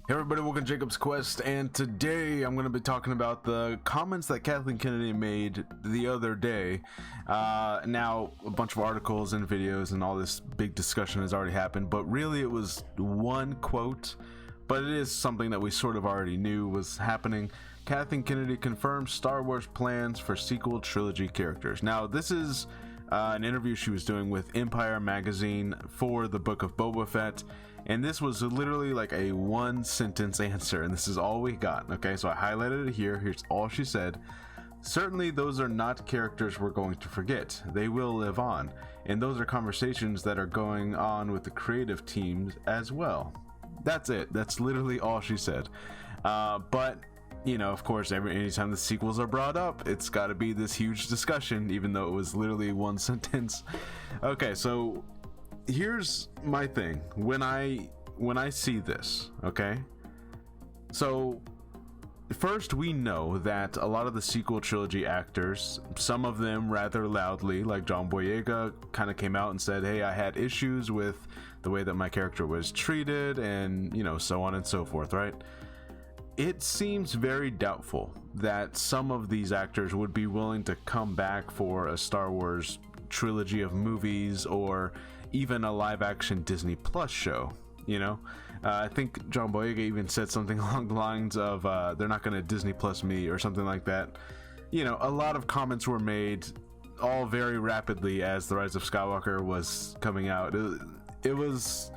Hey everybody, welcome to Jacob's Quest, and today I'm going to be talking about the comments that Kathleen Kennedy made the other day. Now, a bunch of articles and videos and all this big discussion has already happened, but really it was one quote, but it is something that we sort of already knew was happening. Kathleen Kennedy confirms Star Wars plans for sequel trilogy characters. Now, this is an interview she was doing with Empire magazine for the Book of Boba Fett. And this was literally like a one sentence answer, and this is all we got. Okay, so I highlighted it here. Here's all she said. Certainly those are not characters we're going to forget. They will live on, and those are conversations that are going on with the creative teams as well. That's it. That's literally all she said. But you know, of course, anytime the sequels are brought up, it's got to be this huge discussion, even though it was literally one sentence. Okay, so here's my thing when I see this. Okay, so first, we know that a lot of the sequel trilogy actors, some of them rather loudly, like John Boyega, kind of came out and said, hey, I had issues with the way that my character was treated, and you know, so on and so forth, right? It seems very doubtful that some of these actors would be willing to come back for a Star Wars trilogy of movies or even a live-action Disney Plus show. You know, I think John Boyega even said something along the lines of they're not going to Disney Plus me or something like that. You know, a lot of comments were made all very rapidly as The Rise of Skywalker was coming out. It was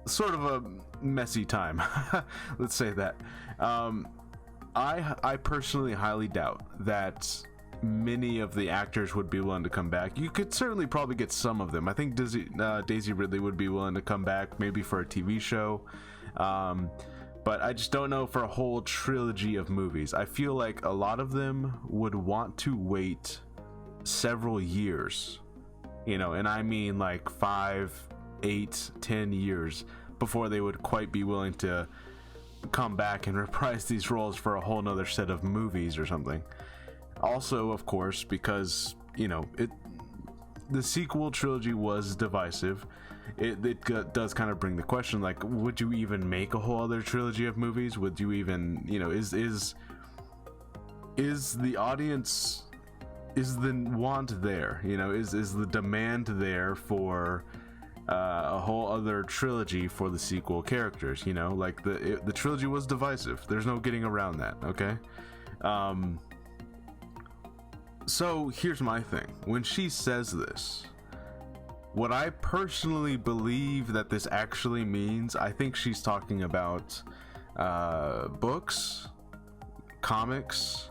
sort of a messy time. Let's say that. I personally highly doubt that many of the actors would be willing to come back. You could certainly probably get some of them. I think Daisy Ridley would be willing to come back, maybe for a TV show, but I just don't know for a whole trilogy of movies. I feel like a lot of them would want to wait several years, you know, and I mean like 5, 8, 10 years before they would quite be willing to come back and reprise these roles for a whole nother set of movies or something. Also, of course, because, you know, the sequel trilogy was divisive. It does kind of bring the question, like, would you even make a whole other trilogy of movies? Would you even, you know, is the audience, is the want there? You know, is the demand there for a whole other trilogy for the sequel characters? You know, like the trilogy was divisive. There's no getting around that. Okay. So here's my thing. When she says this, what I personally believe that this actually means, I think she's talking about books, comics,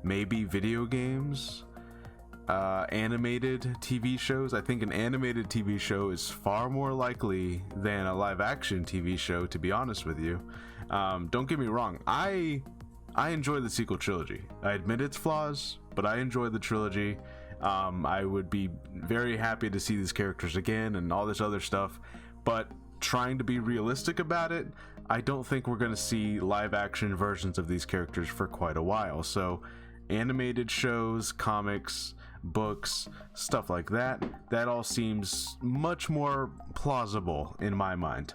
maybe video games, animated TV shows. I think an animated TV show is far more likely than a live action TV show, to be honest with you. Don't get me wrong. I enjoy the sequel trilogy. I admit its flaws, but I enjoy the trilogy. I would be very happy to see these characters again and all this other stuff, but trying to be realistic about it, I don't think we're going to see live action versions of these characters for quite a while. So animated shows, comics, books, stuff like that all seems much more plausible in my mind.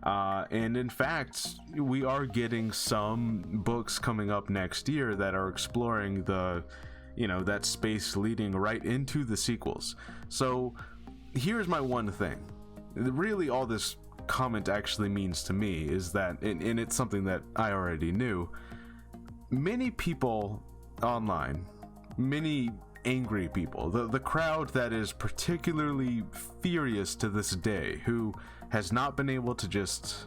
And in fact, we are getting some books coming up next year that are exploring that space leading right into the sequels. So here's my one thing. Really, all this comment actually means to me is that, and it's something that I already knew, many people online, many angry people, the crowd that is particularly furious to this day, who has not been able to just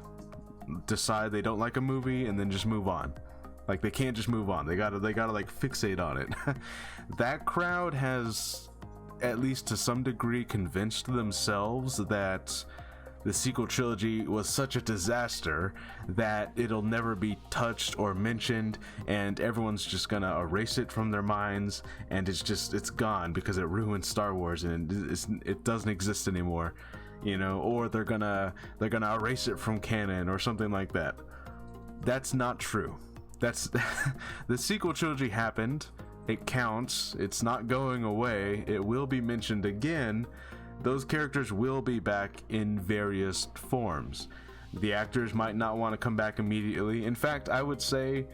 decide they don't like a movie and then just move on. Like, they can't just move on. They gotta like fixate on it. That crowd has, at least to some degree, convinced themselves that the sequel trilogy was such a disaster that it'll never be touched or mentioned, and everyone's just gonna erase it from their minds, and it's gone because it ruined Star Wars and it doesn't exist anymore. You know, or they're gonna erase it from canon or something like that. That's not true. That's the sequel trilogy happened. It counts. It's not going away. It will be mentioned again. Those characters will be back in various forms. The actors might not want to come back immediately. In fact, I would say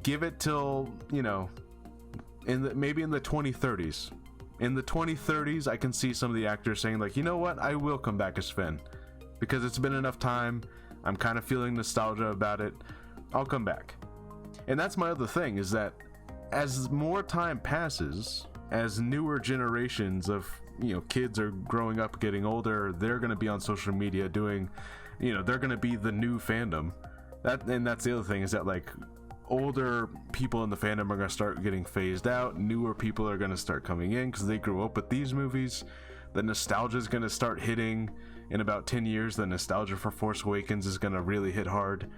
give it till, you know, maybe in the 2030s. In the 2030s, I can see some of the actors saying like, you know what, I will come back as Finn because it's been enough time. I'm kind of feeling nostalgia about it. I'll come back. And that's my other thing, is that as more time passes, as newer generations of, you know, kids are growing up, getting older, they're going to be on social media doing, you know, they're going to be the new fandom. And that's the other thing, is that like older people in the fandom are going to start getting phased out. Newer people are going to start coming in because they grew up with these movies. The nostalgia is going to start hitting. In about 10 years, the nostalgia for Force Awakens is going to really hit hard.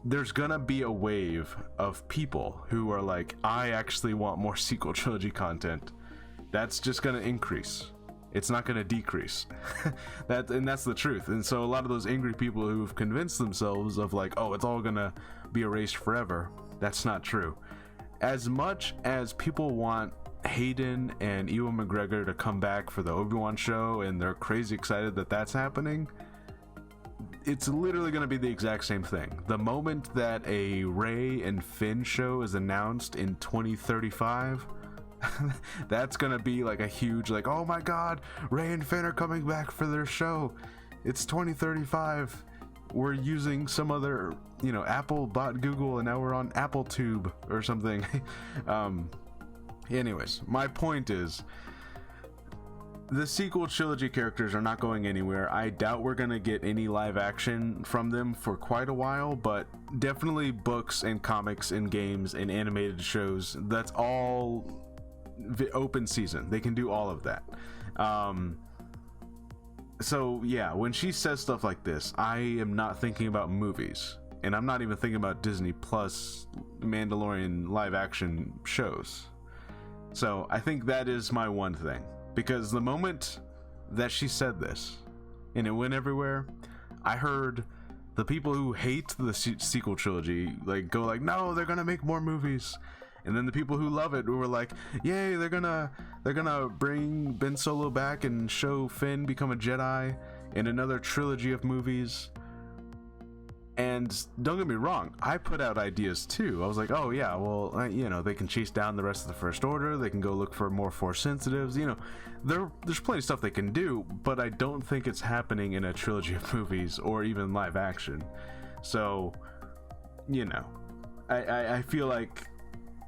There's going to be a wave of people who are like, I actually want more sequel trilogy content. That's just going to increase. It's not going to decrease. And that's the truth. And so a lot of those angry people who've convinced themselves of like, oh, it's all going to be erased forever, that's not true. As much as people want Hayden and Ewan McGregor to come back for the Obi-Wan show, and they're crazy excited that that's happening, it's literally going to be the exact same thing. The moment that a Rey and Finn show is announced in 2035, that's going to be like a huge, like, oh my god, Rey and Finn are coming back for their show. It's 2035. We're using some other, you know, Apple bought Google and now we're on Apple Tube or something. Anyways, my point is, the sequel trilogy characters are not going anywhere. I doubt we're going to get any live action from them for quite a while, but definitely books and comics and games and animated shows, that's all open season. They can do all of that. So yeah, when she says stuff like this, I am not thinking about movies, and I'm not even thinking about Disney Plus Mandalorian live action shows. So I think that is my one thing, because the moment that she said this and it went everywhere, I heard the people who hate the sequel trilogy like go like, no, they're gonna make more movies. And then the people who love it were like, yay, they're gonna bring Ben Solo back and show Finn become a Jedi in another trilogy of movies. And don't get me wrong, I put out ideas too. I was like, oh yeah, well, you know, they can chase down the rest of the First Order, they can go look for more Force sensitives, you know, there's plenty of stuff they can do, but I don't think it's happening in a trilogy of movies or even live action. So, you know, I feel like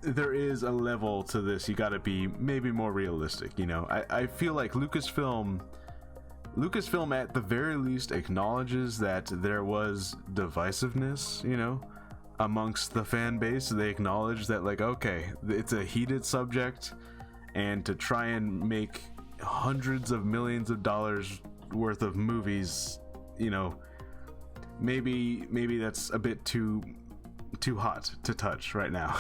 there is a level to this. You gotta be maybe more realistic, you know. I feel like Lucasfilm at the very least acknowledges that there was divisiveness, you know, amongst the fan base. They acknowledge that, like, okay, it's a heated subject, and to try and make hundreds of millions of dollars worth of movies, you know, maybe that's a bit too hot to touch right now.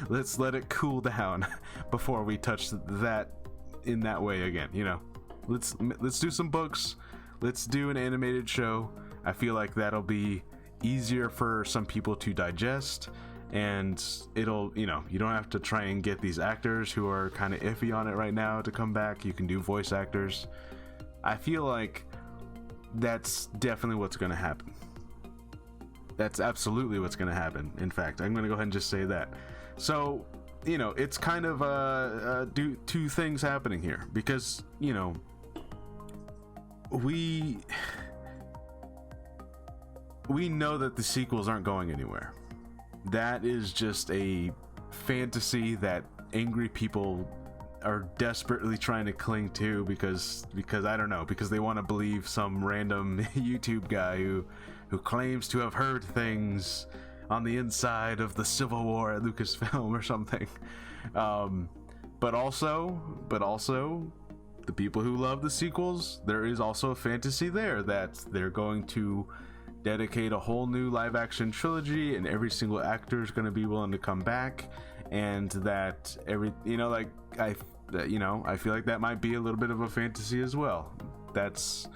Let's let it cool down before we touch that in that way again, you know. Let's do some books, let's do an animated show. I feel like that'll be easier for some people to digest, and it'll, you know, you don't have to try and get these actors who are kind of iffy on it right now to come back. You can do voice actors. I feel like that's definitely what's going to happen. That's absolutely what's going to happen. In fact, I'm going to go ahead and just say that. So, you know, it's kind of two things happening here, because, you know, we know that the sequels aren't going anywhere. That is just a fantasy that angry people are desperately trying to cling to because I don't know, because they want to believe some random YouTube guy who claims to have heard things on the inside of the Civil War at Lucasfilm or something. But also the people who love the sequels, there is also a fantasy there that they're going to dedicate a whole new live action trilogy and every single actor is going to be willing to come back, and that I feel like that might be a little bit of a fantasy as well. That's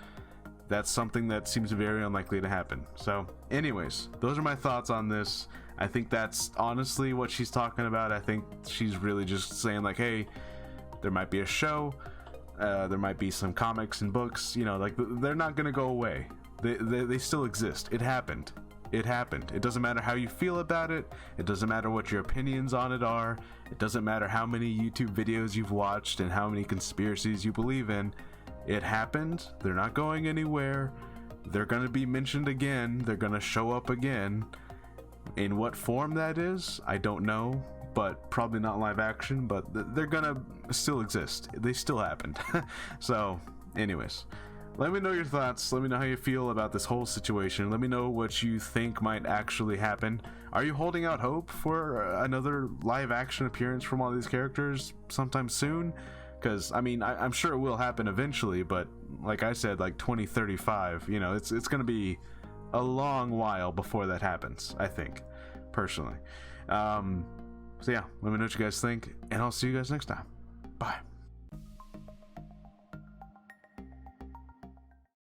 something that seems very unlikely to happen. So anyways, those are my thoughts on this. I think that's honestly what she's talking about. I think she's really just saying like, hey, there might be a show, there might be some comics and books, you know, like they're not gonna go away. They still exist. It happened. It happened. It doesn't matter how you feel about it. It doesn't matter what your opinions on it are. It doesn't matter how many YouTube videos you've watched and how many conspiracies you believe in. It happened. They're not going anywhere. They're going to be mentioned again. They're going to show up again. In what form that is, I don't know, but probably not live action, but they're going to still exist. They still happened. So, anyways, let me know your thoughts. Let me know how you feel about this whole situation. Let me know what you think might actually happen. Are you holding out hope for another live action appearance from all these characters sometime soon? Because, I mean, I'm sure it will happen eventually, but like I said, like 2035, you know, it's going to be a long while before that happens, I think, personally. So yeah, let me know what you guys think, and I'll see you guys next time. Bye.